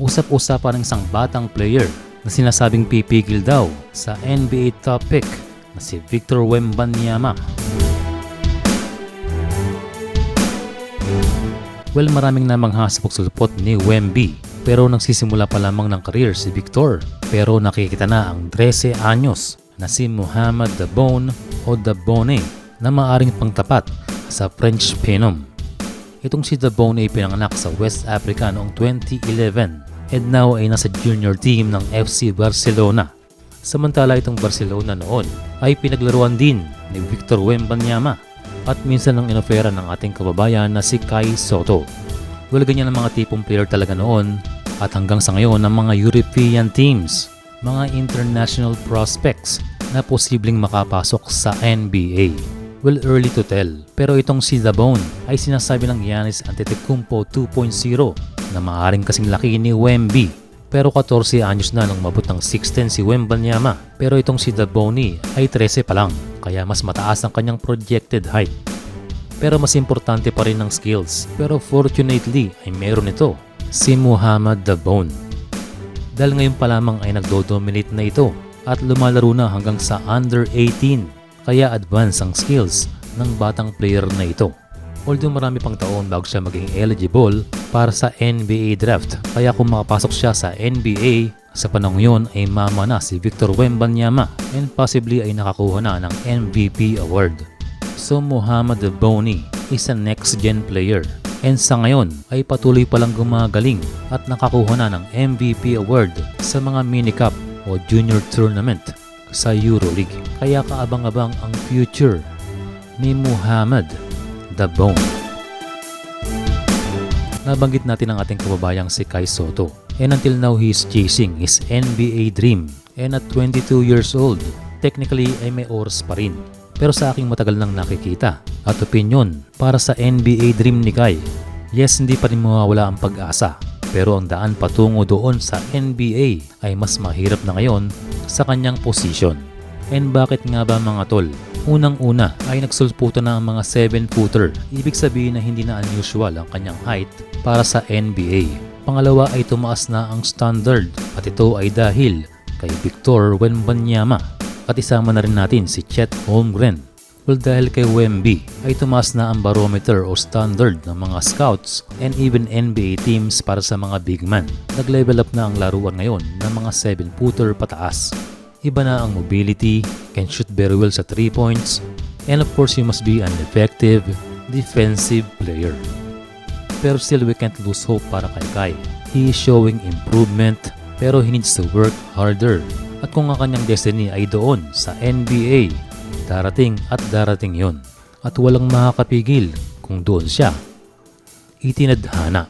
Usap-usapan ng isang batang player na sinasabing pipigil daw sa NBA top pick na si Victor Wembanyama. Well, maraming namangha sa pagsulpot ni Wemby pero nagsisimula pa lamang ng career si Victor. Pero nakikita na ang 13 anyos na si Muhammad The Bone o The Bone na maaring pangtapat sa French Phenom. Itong si The Bone ay pinanganak sa West Africa noong 2011 and now ay nasa junior team ng FC Barcelona. Samantala itong Barcelona noon ay pinaglaruan din ni Victor Wembanyama at minsan ang inofera ng ating kababayan na si Kai Sotto. Well, ganyan ang mga tipong player talaga noon at hanggang sa ngayon ang mga European teams, mga international prospects na posibleng makapasok sa NBA. Well, early to tell. Pero itong si The Bone ay sinasabi ng Giannis Antetokounmpo 2.0 na maaaring kasing laki ni Wemby. Pero 14 anyos na nung mabot ng 6'10 si Wembanyama. Pero itong si The Bone ay 13 pa lang, kaya mas mataas ang kanyang projected height. Pero mas importante pa rin ang skills. Pero fortunately ay meron ito, si Muhammad The Bone. Dahil ngayon pa lamang ay nagdo-dominate na ito at lumalaro na hanggang sa under 18. Kaya advance ang skills ng batang player na ito. Although marami pang taon bago siya maging eligible para sa NBA draft. Kaya kung makapasok siya sa NBA, sa panahon yun ay mama na si Victor Wembanyama and possibly ay nakakuha na ng MVP award. So Muhammad The Bone is a next gen player and sa ngayon ay patuloy palang gumagaling at nakakuha na ng MVP award sa mga mini-cup o junior tournament sa EuroLeague. Kaya kaabang-abang ang future ni Muhammad The Bone. Nabanggit natin ang ating kababayang si Kai Sotto and until now he is chasing his NBA dream and at 22 years old, technically ay may oras pa rin. Pero sa aking matagal nang nakikita at opinion para sa NBA dream ni Kai, yes, hindi pa rin mawawala ang pag-asa. Pero ang daan patungo doon sa NBA ay mas mahirap na ngayon sa kanyang posisyon. And bakit nga ba mga tol? Unang-una ay nagsulputo na ang mga 7-footer. Ibig sabihin na hindi na unusual ang kanyang height para sa NBA. Pangalawa ay tumaas na ang standard at ito ay dahil kay Victor Wembanyama. At isama na rin natin si Chet Holmgren. Well, dahil kay Wemby ay tumaas na ang barometer o standard ng mga scouts and even NBA teams para sa mga big man. Nag-level up na ang laruan ngayon ng mga 7-footer pataas. Iba na ang mobility, can shoot very well sa 3 points, and of course you must be an effective defensive player. Pero still we can't lose hope para kay Kai. He is showing improvement pero he needs to work harder. At kung ang kanyang destiny ay doon sa NBA, darating at darating yon. At walang makakapigil kung doon siya itinadhana.